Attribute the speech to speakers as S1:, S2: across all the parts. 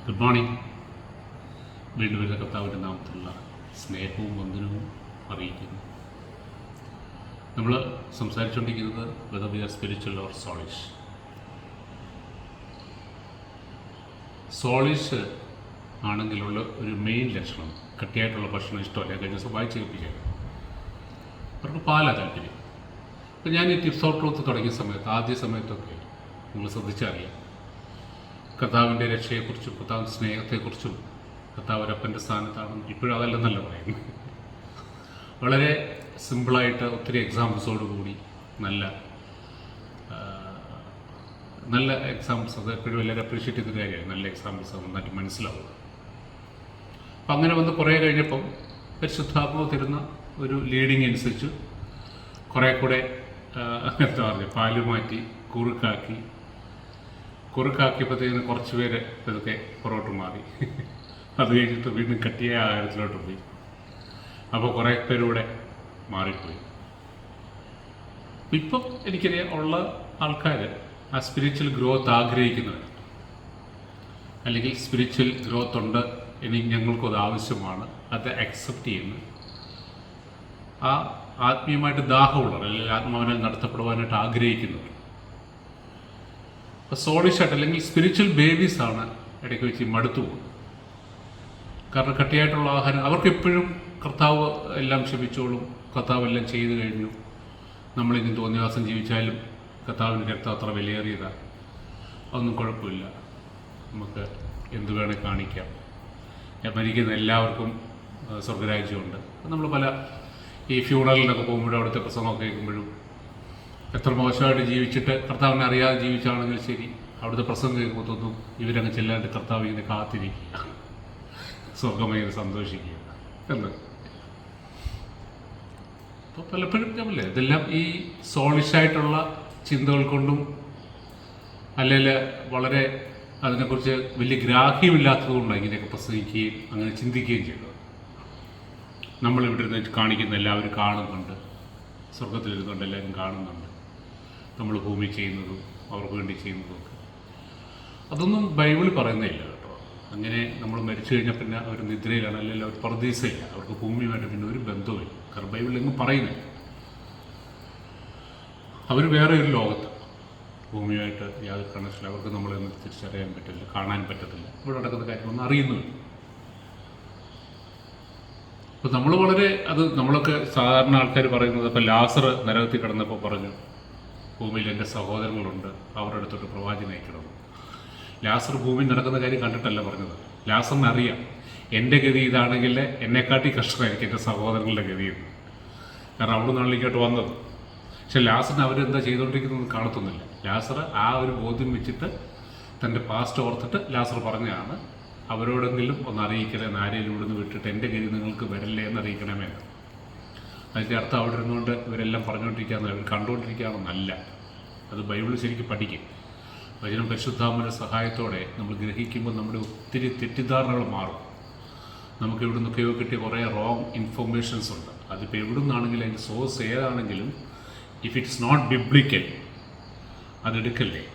S1: Good morning. വീണ്ടും വരുന്ന കർത്താവിൻ്റെ നാമത്തിലുള്ള സ്നേഹവും വന്ദനവും അറിയിക്കുന്നു. നമ്മൾ സംസാരിച്ചുകൊണ്ടിരിക്കുന്നത് whether we are spiritual or soulish. Soulish ആണെങ്കിലുള്ള ഒരു മെയിൻ ലക്ഷണം കട്ടിയായിട്ടുള്ള ഭക്ഷണം ഇഷ്ടമല്ല. കഴിഞ്ഞ ദിവസം വായിച്ച് കേൾപ്പിക്കാൻ അവർക്ക് പാലാണ് താല്പര്യം. അപ്പോൾ ഞാൻ ഈ ടിപ്സ് ഓഫ് ട്രൂത്ത് തുടങ്ങിയ സമയത്ത് ആദ്യ സമയത്തൊക്കെ നിങ്ങൾ ശ്രദ്ധിച്ചറിയാം, കർത്താവിൻ്റെ രക്ഷയെക്കുറിച്ചും കർത്താവിൻ്റെ സ്നേഹത്തെക്കുറിച്ചും കർത്താവ് ഒരപ്പൻ്റെ സ്ഥാനത്താണെന്ന് ഇപ്പോഴും അതല്ലെന്നല്ല പറയുന്നത്. വളരെ സിമ്പിളായിട്ട് ഒത്തിരി എക്സാമ്പിൾസോടുകൂടി നല്ല എക്സാമ്പിൾസ്, അത് എപ്പോഴും എല്ലാവരും അപ്രീഷിയേറ്റ് ചെയ്യുന്ന കാര്യമാണ്. നല്ല എക്സാമ്പിൾസ് നന്നായിട്ട് മനസ്സിലാവുക. അപ്പം അങ്ങനെ വന്ന് കുറേ കഴിഞ്ഞപ്പം പരിശുദ്ധാത്മാവ് തരുന്ന ഒരു ലീഡിങ് അനുസരിച്ച് കുറേ കൂടെ എന്താ പറയുക, പാല് മാറ്റി കുറുക്കാക്കിയപ്പോഴത്തേന് കുറച്ച് പേര് ഇതൊക്കെ പുറകോട്ട് മാറി. അത് കഴിഞ്ഞിട്ട് വീണ്ടും കട്ടിയ ആഹാരത്തിലോട്ട് പോയി. അപ്പോൾ കുറേ പേരൂടെ മാറിപ്പോയി. ഇപ്പം എനിക്കറിയാം ഉള്ള ആൾക്കാർ ആ സ്പിരിച്വൽ ഗ്രോത്ത് ആഗ്രഹിക്കുന്നവർ, അല്ലെങ്കിൽ സ്പിരിച്വൽ ഗ്രോത്ത് ഉണ്ട്, എനിക്ക് ഞങ്ങൾക്കത് ആവശ്യമാണ്, അത് അക്സെപ്റ്റ് ചെയ്യുന്നു. ആ ആത്മീയമായിട്ട് ദാഹമുള്ളവർ, അല്ലെങ്കിൽ ആത്മാവിനെ നടത്തപ്പെടുവാനായിട്ട് ആഗ്രഹിക്കുന്നവർ. അപ്പോൾ സോളിഷായിട്ട് അല്ലെങ്കിൽ സ്പിരിച്വൽ ബേബീസാണ് ഇടയ്ക്ക് വെച്ച് മടുത്തു പോകുന്നത്. കാരണം കട്ടിയായിട്ടുള്ള ആഹാരം അവർക്ക് എപ്പോഴും കർത്താവ് എല്ലാം ക്ഷമിച്ചോളും, കർത്താവ് എല്ലാം ചെയ്തു കഴിഞ്ഞു, നമ്മളിനി തോന്നിവാസം ജീവിച്ചാലും കർത്താവിൻ്റെ രക്തം അത്ര വിലയേറിയതാണ്, അതൊന്നും കുഴപ്പമില്ല, നമുക്ക് എന്ത് വേണേൽ കാണിക്കാം, മരിക്കുന്ന എല്ലാവർക്കും സ്വർഗരാജ്യമുണ്ട്. നമ്മൾ പല ഈ ഫ്യൂണറലിനൊക്കെ പോകുമ്പോഴും അവിടുത്തെ പ്രസംഗമൊക്കെ കേൾക്കുമ്പോഴും എത്ര മോശമായിട്ട് ജീവിച്ചിട്ട് കർത്താവിനെ അറിയാതെ ജീവിച്ചാണെങ്കിൽ ശരി, അവിടുത്തെ പ്രസംഗം കേൾക്കുമ്പോൾ തോന്നും ഇവരങ്ങ് ചെല്ലാണ്ട് കർത്താവ് ഇങ്ങനെ കാത്തിരിക്കുക, സ്വർഗമായി സന്തോഷിക്കുക എന്ന്. അപ്പോൾ പലപ്പോഴും ഞാനല്ലേ ഇതെല്ലാം ഈ സോളിഷായിട്ടുള്ള ചിന്തകൾ കൊണ്ടും അല്ലെങ്കിൽ വളരെ അതിനെക്കുറിച്ച് വലിയ ഗ്രാഹ്യമില്ലാത്തതുകൊണ്ടാണ് ഇങ്ങനെയൊക്കെ പ്രസംഗിക്കുകയും അങ്ങനെ ചിന്തിക്കുകയും ചെയ്തത്. നമ്മളിവിടെ ഇരുന്ന് കാണിക്കുന്ന എല്ലാവരും കാണുന്നുണ്ട്, സ്വർഗത്തിലിരുന്നുകൊണ്ട് എല്ലാവരും കാണുന്നുണ്ട്, നമ്മൾ ഭൂമി ചെയ്യുന്നതും അവർക്ക് വേണ്ടി ചെയ്യുന്നതുമൊക്കെ. അതൊന്നും ബൈബിളിൽ പറയുന്നില്ല കേട്ടോ. അങ്ങനെ നമ്മൾ മരിച്ചു കഴിഞ്ഞാൽ പിന്നെ അവർ നിദ്രയിലാണ്, അല്ലെങ്കിൽ അവർ പർദീസയില്ല, അവർക്ക് ഭൂമിയുമായിട്ട് പിന്നെ ഒരു ബന്ധവുമില്ല. കാരണം ബൈബിളിൽ എങ്ങും പറയുന്നില്ല. അവർ വേറെ ഒരു ലോകത്ത്, ഭൂമിയുമായിട്ട് യാതൊരു കണക്ഷനില്ല, അവർക്ക് നമ്മളൊന്നും തിരിച്ചറിയാൻ പറ്റില്ല, കാണാൻ പറ്റത്തില്ല, ഇവിടെ നടക്കുന്ന കാര്യങ്ങളൊന്നും അറിയുന്നുമില്ല. അപ്പോൾ നമ്മൾ വളരെ നമ്മളൊക്കെ സാധാരണ ആൾക്കാർ പറയുന്നത്, ഇപ്പോൾ ലാസർ നരകത്തിൽ കിടന്നപ്പോൾ പറഞ്ഞു ഭൂമിയിൽ എൻ്റെ സഹോദരങ്ങളുണ്ട്, അവരുടെ അടുത്തോട്ട് പ്രവാചകൻ അയക്കണം. ലാസർ ഭൂമിയിൽ നടക്കുന്ന കാര്യം കണ്ടിട്ടല്ല പറഞ്ഞത്. ലാസറിന് അറിയാം എൻ്റെ ഗതി ഇതാണെങ്കിൽ എന്നെക്കാട്ടി കഷ്ടമായിരിക്കും എൻ്റെ സഹോദരങ്ങളുടെ ഗതിയെന്ന്. കാരണം അവിടെ നിന്നാണ് ഇങ്ങോട്ട് വന്നത്. പക്ഷെ ലാസറിന് അവരെന്താ ചെയ്തുകൊണ്ടിരിക്കുന്നത് കാണത്തൊന്നുമില്ല. ലാസർ ആ ഒരു ബോധ്യം വെച്ചിട്ട് തൻ്റെ പാസ്റ്റ് ഓർത്തിട്ട് ലാസർ പറഞ്ഞതാണ്, അവരോടെങ്കിലും ഒന്ന് അറിയിക്കണേ, ആരെയും ഇവിടുന്ന് വിട്ടിട്ട് എൻ്റെ ഗതി നിങ്ങൾക്ക് വരല്ലേ എന്ന് അറിയിക്കണമെന്ന്. അതിൻ്റെ അർത്ഥം അവിടെ ഇരുന്നുകൊണ്ട് ഇവരെല്ലാം പറഞ്ഞുകൊണ്ടിരിക്കുകയെന്ന്, അവർ കണ്ടുകൊണ്ടിരിക്കുകയാണെന്നല്ല. അത് ബൈബിൾ ശരിക്കും പഠിക്കും. വചനം പരിശുദ്ധാത്മാവിന്റെ സഹായത്തോടെ നമ്മൾ ഗ്രഹിക്കുമ്പോൾ നമ്മുടെ ഒത്തിരി തെറ്റിദ്ധാരണകൾ മാറും. നമുക്ക് ഇവിടെ നിന്നൊക്കെയോ കിട്ടിയ കുറേ റോങ് ഇൻഫർമേഷൻസ് ഉണ്ട്. അതിപ്പോൾ എവിടെ നിന്നാണെങ്കിലും അതിൻ്റെ സോഴ്സ് ഏതാണെങ്കിലും ഇഫ് ഇറ്റ്സ് നോട്ട് ബിബ്ലിക്കൽ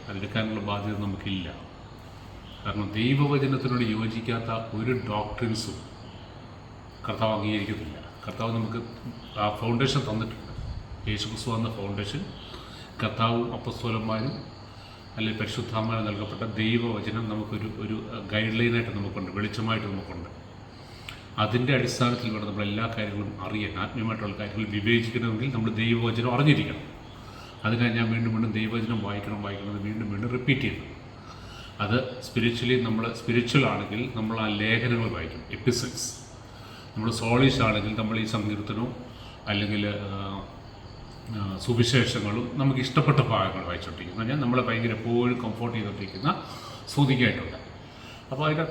S1: അതെടുക്കാനുള്ള ബാധ്യത നമുക്കില്ല. കാരണം ദൈവവചനത്തിനോട് യോജിക്കാത്ത ഒരു ഡോക്ട്രിൻസും കർത്താവ് അംഗീകരിക്കത്തില്ല. കർത്താവ് നമുക്ക് ആ ഫൗണ്ടേഷൻ തന്നിട്ടുണ്ട്. യേശുക്രിസ്തു എന്ന ഫൗണ്ടേഷൻ, കർത്താവും അപ്പസ്തോലന്മാരും അല്ലെങ്കിൽ പരിശുദ്ധാത്മാവിന് നൽകപ്പെട്ട ദൈവവചനം ഒരു ഗൈഡ് ലൈനായിട്ട് നമുക്കുണ്ട്, വെളിച്ചമായിട്ട് നമുക്കുണ്ട്. അതിൻ്റെ അടിസ്ഥാനത്തിൽ വേണം നമ്മൾ എല്ലാ കാര്യങ്ങളും അറിയാൻ, ആത്മീയമായിട്ടുള്ള കാര്യങ്ങൾ വിവേചിക്കണമെങ്കിൽ നമ്മൾ ദൈവവചനം അറിഞ്ഞിരിക്കണം. അതിനായി ഞാൻ വീണ്ടും ദൈവവചനം വായിക്കണം വീണ്ടും റിപ്പീറ്റ് ചെയ്യുന്നു. അത് നമ്മൾ സ്പിരിച്വൽ ആണെങ്കിൽ നമ്മൾ ആ ലേഖനങ്ങൾ വായിക്കും, എപ്പിസോഡ്സ്. നമ്മൾ സോളിഷ് ആണെങ്കിൽ നമ്മൾ ഈ സങ്കീർത്തനവും അല്ലെങ്കിൽ സുവിശേഷങ്ങളും നമുക്ക് ഇഷ്ടപ്പെട്ട ഭാഗങ്ങൾ വായിച്ചുകൊണ്ടിരിക്കുന്നു. ഞാൻ നമ്മളെ ഭയങ്കര എപ്പോഴും കംഫോർട്ട് ചെയ്തുകൊണ്ടിരിക്കുന്ന സ്തുതിക്കായിട്ടുണ്ട്. അപ്പോൾ അതിൻ്റെ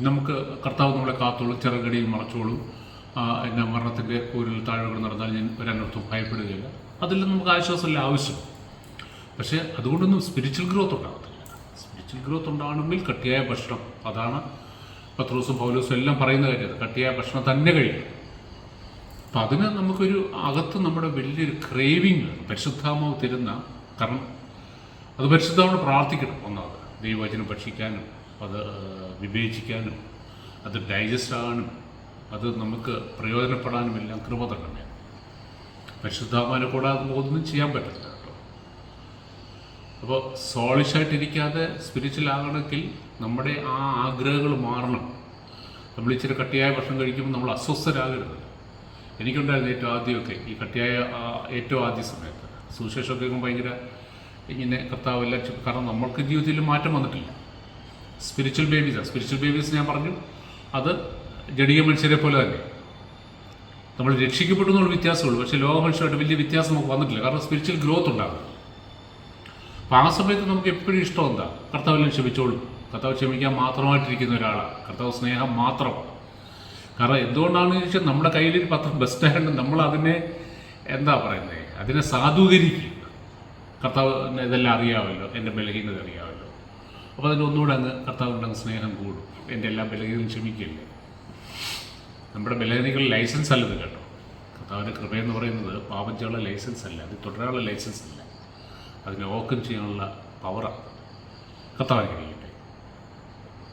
S1: നമുക്ക് കർത്താവ് നമ്മളെ കാത്തോളും, ചിറകടിയിൽ മറച്ചോളും, എന്നെ മരണത്തിൻ്റെ കൂരിൽ താഴ്വകൾ നടന്നാൽ ഞാൻ ഒരനർത്ഥം ഭയപ്പെടുകയില്ല. അതിൽ നമുക്ക് ആശ്വാസമല്ല ആവശ്യം. പക്ഷേ അതുകൊണ്ടൊന്നും സ്പിരിച്വൽ ഗ്രോത്ത് ഉണ്ടാകത്തില്ല. സ്പിരിച്വൽ ഗ്രോത്ത് ഉണ്ടാകണമെങ്കിൽ കട്ടിയായ ഭക്ഷണം, അതാണ് പത്രോസും പൗലോസും എല്ലാം പറയുന്ന കാര്യം, കട്ടിയായ ഭക്ഷണം തന്നെ കഴിയും. അപ്പം അതിന് നമുക്കൊരു അകത്ത് നമ്മുടെ വലിയൊരു ക്രേവിങ് പരിശുദ്ധാത്മാവ് തരുന്ന. കാരണം അത് പരിശുദ്ധാത്മാവ് പ്രാർത്ഥിക്കണം. ഒന്നാമത് ദൈവവചനം ഭക്ഷിക്കാനും അത് വിവേചിക്കാനും അത് ഡൈജസ്റ്റ് ആകാനും അത് നമുക്ക് പ്രയോജനപ്പെടാനും എല്ലാം കൃപ തന്നെ. പരിശുദ്ധാത്മാവിനെ കൂടാതെ ഒന്നും ചെയ്യാൻ പറ്റില്ല കേട്ടോ. അപ്പോൾ സോളിഷായിട്ടിരിക്കാതെ സ്പിരിച്വൽ ആകണമെങ്കിൽ നമ്മുടെ ആ ആഗ്രഹങ്ങൾ മാറണം. നമ്മൾ ഇച്ചിരി കട്ടിയായ ഭക്ഷണം കഴിക്കുമ്പോൾ നമ്മൾ അസ്വസ്ഥരാകരുത്. എനിക്കുണ്ടായിരുന്നു ഏറ്റവും ആദ്യമൊക്കെ ഈ കട്ടിയായ ഏറ്റവും ആദ്യ സമയത്ത് സുവിശേഷമൊക്കെ ഭയങ്കര ഇങ്ങനെ കർത്താവെല്ലാം, കാരണം നമ്മൾക്ക് ജീവിതത്തിൽ മാറ്റം വന്നിട്ടില്ല. സ്പിരിച്വൽ ബേബീസ് ഞാൻ പറഞ്ഞു, അത് ജഡീയ മനുഷ്യരെ പോലെ തന്നെ. നമ്മൾ രക്ഷിക്കപ്പെട്ടു എന്നുള്ള വ്യത്യാസമുള്ളൂ, പക്ഷേ ലോക മനുഷ്യരായിട്ട് വലിയ വ്യത്യാസം നമുക്ക് വന്നിട്ടില്ല. കാരണം സ്പിരിച്വൽ ഗ്രോത്ത് ഉണ്ടാകും. അപ്പോൾ ആ സമയത്ത് നമുക്ക് എപ്പോഴും ഇഷ്ടം എന്താ? കർത്താവെല്ലാം ക്ഷമിച്ചോളൂ. കർത്താവ് ക്ഷമിക്കാൻ മാത്രമായിട്ടിരിക്കുന്ന ഒരാളാണ്. കർത്താവ് സ്നേഹം മാത്രമാണ്. കാരണം എന്തുകൊണ്ടാണെന്ന് ചോദിച്ചാൽ നമ്മുടെ കയ്യിലൊരു പത്രം ബെസ്റ്റായിട്ട് നമ്മൾ അതിനെ എന്താ പറയുന്നത്, അതിനെ സാധൂകരിക്കും. കർത്താവിന് ഇതെല്ലാം അറിയാമല്ലോ, എൻ്റെ ബലഹീനത അറിയാമല്ലോ. അപ്പോൾ അതിൻ്റെ ഒന്നുകൂടെ അങ്ങ് കർത്താവിൻ്റെ അങ്ങ് സ്നേഹം കൂടും. എൻ്റെ എല്ലാ ബലഹീനതയും ക്ഷമിക്കില്ലേ. നമ്മുടെ ബലഹീനതകളുടെ ലൈസൻസ് അല്ലത് കേട്ടോ. കർത്താവിൻ്റെ കൃപയെന്ന് പറയുന്നത് പാപം ചെയ്യാനുള്ള ലൈസൻസ് അല്ല, അത് തുടരാനുള്ള ലൈസൻസ് അല്ല, അതിനെ ഓവർകം ചെയ്യാനുള്ള പവറാണ് കർത്താവിന് കഴിയും.